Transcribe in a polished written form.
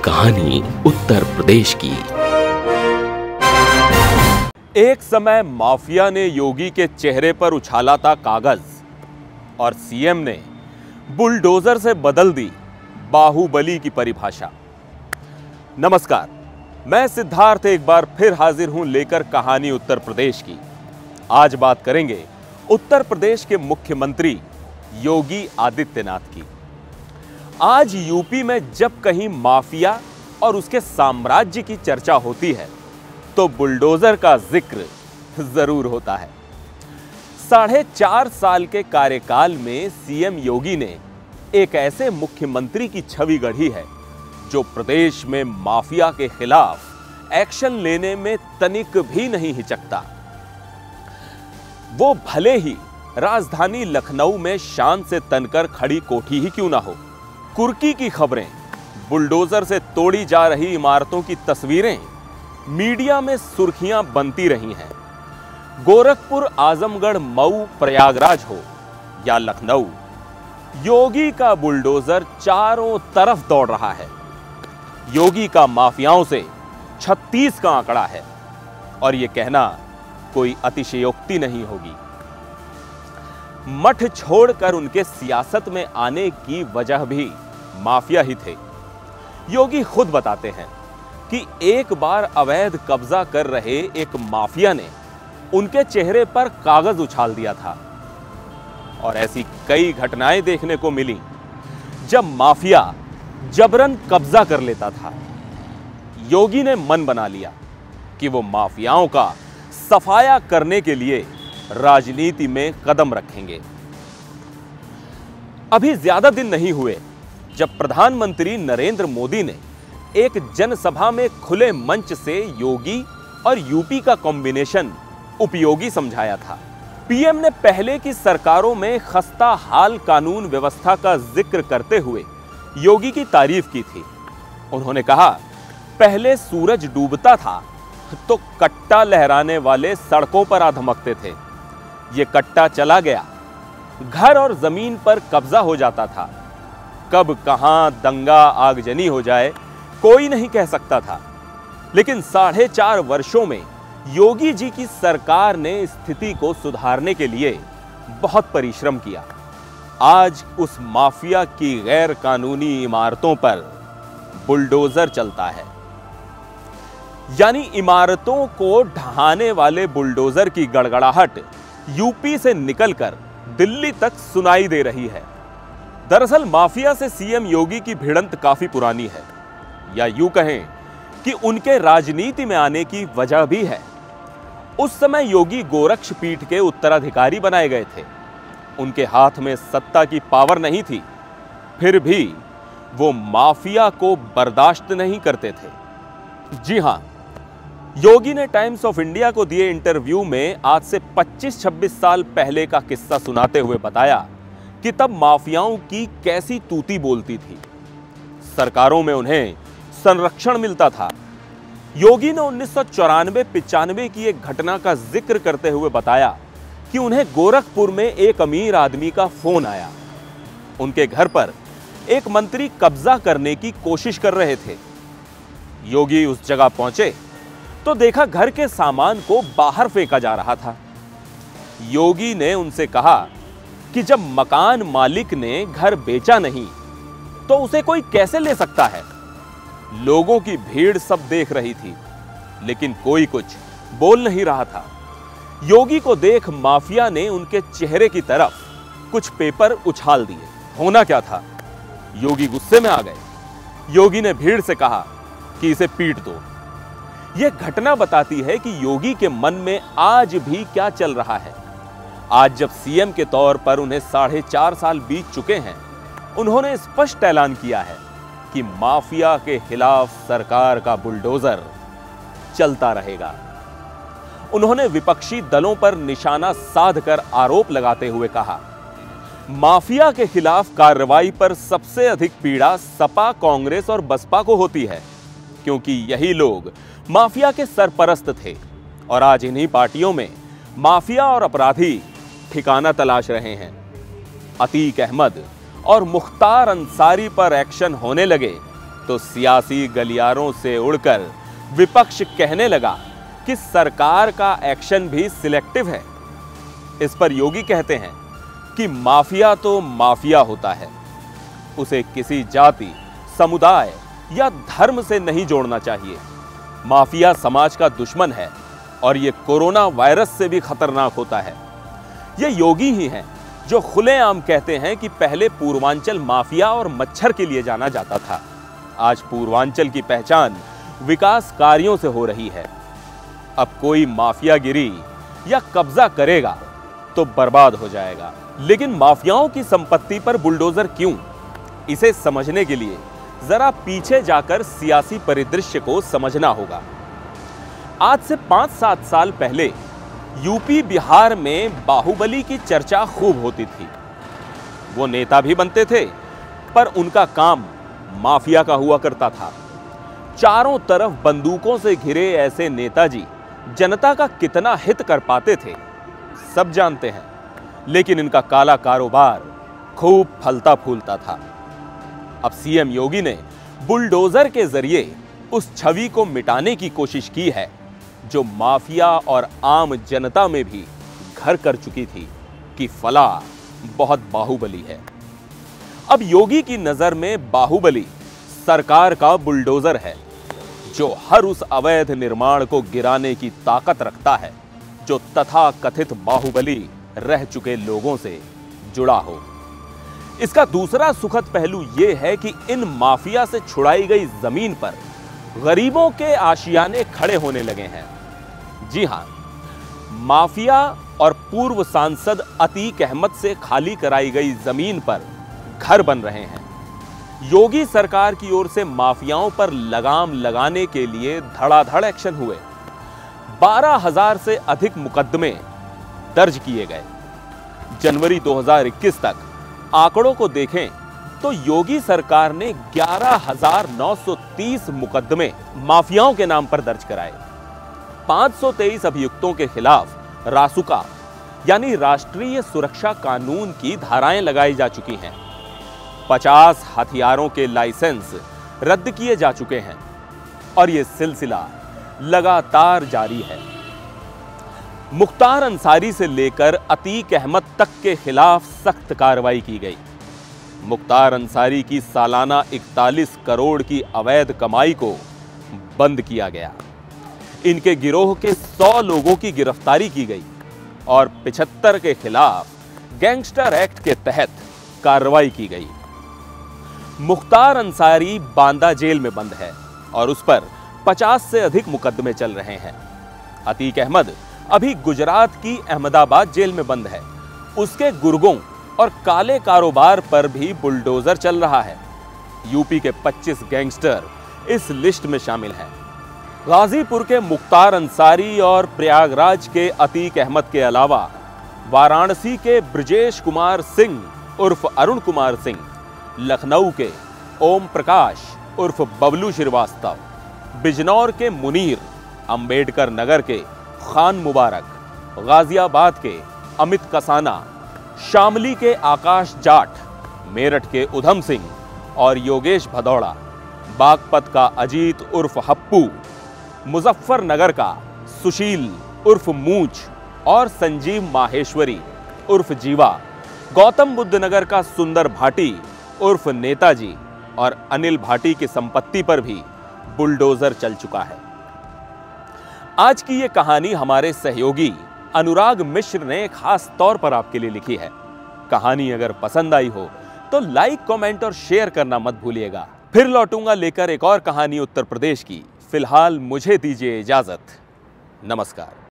कहानी उत्तर प्रदेश की। एक समय माफिया ने योगी के चेहरे पर उछाला था कागज और सीएम ने बुलडोजर से बदल दी बाहुबली की परिभाषा। नमस्कार, मैं सिद्धार्थ एक बार फिर हाजिर हूं लेकर कहानी उत्तर प्रदेश की। आज बात करेंगे उत्तर प्रदेश के मुख्यमंत्री योगी आदित्यनाथ की। आज यूपी में जब कहीं माफिया और उसके साम्राज्य की चर्चा होती है तो बुलडोजर का जिक्र जरूर होता है। 4.5 साल के कार्यकाल में सीएम योगी ने एक ऐसे मुख्यमंत्री की छवि गढ़ी है जो प्रदेश में माफिया के खिलाफ एक्शन लेने में तनिक भी नहीं हिचकता। वो भले ही राजधानी लखनऊ में शान से तनकर खड़ी कोठी ही क्यों ना हो, कुर्की की खबरें, बुलडोजर से तोड़ी जा रही इमारतों की तस्वीरें मीडिया में सुर्खियां बनती रही हैं। गोरखपुर, आजमगढ़, मऊ, प्रयागराज हो या लखनऊ, योगी का बुलडोजर चारों तरफ दौड़ रहा है। योगी का माफियाओं से 36 का आंकड़ा है और यह कहना कोई अतिशयोक्ति नहीं होगी। मठ छोड़कर उनके सियासत में आने की वजह भी माफिया ही थे। योगी खुद बताते हैं कि एक बार अवैध कब्जा कर रहे एक माफिया ने उनके चेहरे पर कागज उछाल दिया था और ऐसी कई घटनाएं देखने को मिली जब माफिया जबरन कब्जा कर लेता था। योगी ने मन बना लिया कि वो माफियाओं का सफाया करने के लिए राजनीति में कदम रखेंगे। अभी ज्यादा दिन नहीं हुए जब प्रधानमंत्री नरेंद्र मोदी ने एक जनसभा में खुले मंच से योगी और यूपी का कॉम्बिनेशन उपयोगी समझाया था। पीएम ने पहले की सरकारों में खस्ता हाल कानून व्यवस्था का जिक्र करते हुए योगी की तारीफ की थी। उन्होंने कहा, पहले सूरज डूबता था तो कट्टा लहराने वाले सड़कों पर आ धमकते थे। ये कट्टा चला गया, घर और जमीन पर कब्जा हो जाता था। कब कहां दंगा आगजनी हो जाए कोई नहीं कह सकता था। लेकिन 4.5 वर्षों में योगी जी की सरकार ने स्थिति को सुधारने के लिए बहुत परिश्रम किया। आज उस माफिया की गैर कानूनी इमारतों पर बुलडोजर चलता है। यानी इमारतों को ढहाने वाले बुलडोजर की गड़गड़ाहट यूपी से निकलकर दिल्ली तक सुनाई दे रही है। दरअसल माफिया से सीएम योगी की भिड़ंत काफी पुरानी है, या यूं कहें कि उनके राजनीति में आने की वजह भी है। उस समय योगी गोरक्ष पीठ के उत्तराधिकारी बनाए गए थे। उनके हाथ में सत्ता की पावर नहीं थी, फिर भी वो माफिया को बर्दाश्त नहीं करते थे। जी हां, योगी ने टाइम्स ऑफ इंडिया को दिए इंटरव्यू में आज से 25-26 साल पहले का किस्सा सुनाते हुए बताया कि तब माफियाओं की कैसी तूती बोलती थी। सरकारों में उन्हें संरक्षण मिलता था। योगी ने 1994-95 की एक घटना का जिक्र करते हुए बताया कि उन्हें गोरखपुर में एक अमीर आदमी का फोन आया। उनके घर पर एक मंत्री कब्जा करने की कोशिश कर रहे थे। योगी उस जगह पहुंचे तो देखा घर के सामान को बाहर फेंका जा रहा था। योगी ने उनसे कहा कि जब मकान मालिक ने घर बेचा नहीं तो उसे कोई कैसे ले सकता है। लोगों की भीड़ सब देख रही थी लेकिन कोई कुछ बोल नहीं रहा था। योगी को देख माफिया ने उनके चेहरे की तरफ कुछ पेपर उछाल दिए। होना क्या था, योगी गुस्से में आ गए। योगी ने भीड़ से कहा कि इसे पीट दो। यह घटना बताती है कि योगी के मन में आज भी क्या चल रहा है। आज जब सीएम के तौर पर उन्हें 4.5 साल बीत चुके हैं, उन्होंने स्पष्ट ऐलान किया है कि माफिया के खिलाफ सरकार का बुलडोजर चलता रहेगा। उन्होंने विपक्षी दलों पर निशाना साधकर आरोप लगाते हुए कहा, माफिया के खिलाफ कार्रवाई पर सबसे अधिक पीड़ा सपा, कांग्रेस और बसपा को होती है, क्योंकि यही लोग माफिया के सरपरस्त थे और आज इन्हीं पार्टियों में माफिया और अपराधी ठिकाना तलाश रहे हैं। अतीक अहमद और मुख्तार अंसारी पर एक्शन होने लगे तो सियासी गलियारों से उड़कर विपक्ष कहने लगा कि सरकार का एक्शन भी सिलेक्टिव है। इस पर योगी कहते हैं कि माफिया तो माफिया होता है, उसे किसी जाति, समुदाय या धर्म से नहीं जोड़ना चाहिए। माफिया समाज का दुश्मन है और ये कोरोना वायरस से भी खतरनाक होता है। ये योगी ही हैं जो खुलेआम कहते हैं कि पहले पूर्वांचल माफिया और मच्छर के लिए जाना जाता था। आज पूर्वांचल की पहचान विकास कार्यों से हो रही है। अब कोई माफियागिरी या कब्जा करेगा तो बर्बाद हो जाएगा। लेकिन माफियाओं की संपत्ति पर बुलडोजर क्यों? इसे समझने के लिए जरा पीछे जाकर सियासी परिदृश्य को समझना होगा। आज से 5-7 साल पहले यूपी बिहार में बाहुबली की चर्चा खूब होती थी। वो नेता भी बनते थे, पर उनका काम माफिया का हुआ करता था। चारों तरफ बंदूकों से घिरे ऐसे नेताजी जनता का कितना हित कर पाते थे सब जानते हैं, लेकिन इनका काला कारोबार खूब फलता फूलता था। अब सीएम योगी ने बुलडोजर के जरिए उस छवि को मिटाने की कोशिश की है जो माफिया और आम जनता में भी घर कर चुकी थी कि फला बहुत बाहुबली है। अब योगी की नजर में बाहुबली सरकार का बुलडोजर है जो हर उस अवैध निर्माण को गिराने की ताकत रखता है जो तथाकथित बाहुबली रह चुके लोगों से जुड़ा हो। इसका दूसरा सुखद पहलू यह है कि इन माफिया से छुड़ाई गई जमीन पर गरीबों के आशियाने खड़े होने लगे हैं। जी हां, माफिया और पूर्व सांसद अतीक अहमद से खाली कराई गई जमीन पर घर बन रहे हैं। योगी सरकार की ओर से माफियाओं पर लगाम लगाने के लिए धड़ाधड़ एक्शन हुए। 12,000 से अधिक मुकदमे दर्ज किए गए। जनवरी 2021 तक आंकड़ों को देखें तो योगी सरकार ने 11,930 मुकदमे माफियाओं के नाम पर दर्ज कराए। 523 अभियुक्तों के खिलाफ रासुका यानी राष्ट्रीय सुरक्षा कानून की धाराएं लगाई जा चुकी हैं। 50 हथियारों के लाइसेंस रद्द किए जा चुके हैं और यह सिलसिला लगातार जारी है। मुख्तार अंसारी से लेकर अतीक अहमद तक के खिलाफ सख्त कार्रवाई की गई। मुख्तार अंसारी की सालाना 41 करोड़ की अवैध कमाई को बंद किया गया। इनके गिरोह के 100 लोगों की गिरफ्तारी की गई और 75 के खिलाफ गैंगस्टर एक्ट के तहत कार्रवाई की गई। मुख्तार अंसारी बांदा जेल में बंद है और उस पर 50 से अधिक मुकदमे चल रहे हैं। अतीक अहमद अभी गुजरात की अहमदाबाद जेल में बंद है। उसके गुर्गों और काले कारोबार पर भी बुलडोजर चल रहा है। यूपी के 25 गैंगस्टर इस लिस्ट में शामिल हैं। गाजीपुर के मुख्तार अंसारी और प्रयागराज के अतीक अहमद के अलावा वाराणसी के ब्रजेश कुमार सिंह उर्फ अरुण कुमार सिंह, लखनऊ के ओम प्रकाश उर्फ बबलू श्रीवास्तव, बिजनौर के मुनीर, अंबेडकर नगर के खान मुबारक, गाजियाबाद के अमित कसाना, शामली के आकाश जाट, मेरठ के उधम सिंह और योगेश भदौड़ा, बागपत का अजीत उर्फ हप्पू, मुजफ्फरनगर का सुशील उर्फ मूंछ और संजीव माहेश्वरी उर्फ जीवा, गौतम बुद्ध नगर का सुंदर भाटी उर्फ नेताजी और अनिल भाटी की संपत्ति पर भी बुलडोजर चल चुका है। आज की ये कहानी हमारे सहयोगी अनुराग मिश्र ने खास तौर पर आपके लिए लिखी है। कहानी अगर पसंद आई हो तो लाइक, कमेंट और शेयर करना मत भूलिएगा। फिर लौटूंगा लेकर एक और कहानी उत्तर प्रदेश की। फिलहाल मुझे दीजिए इजाजत। नमस्कार।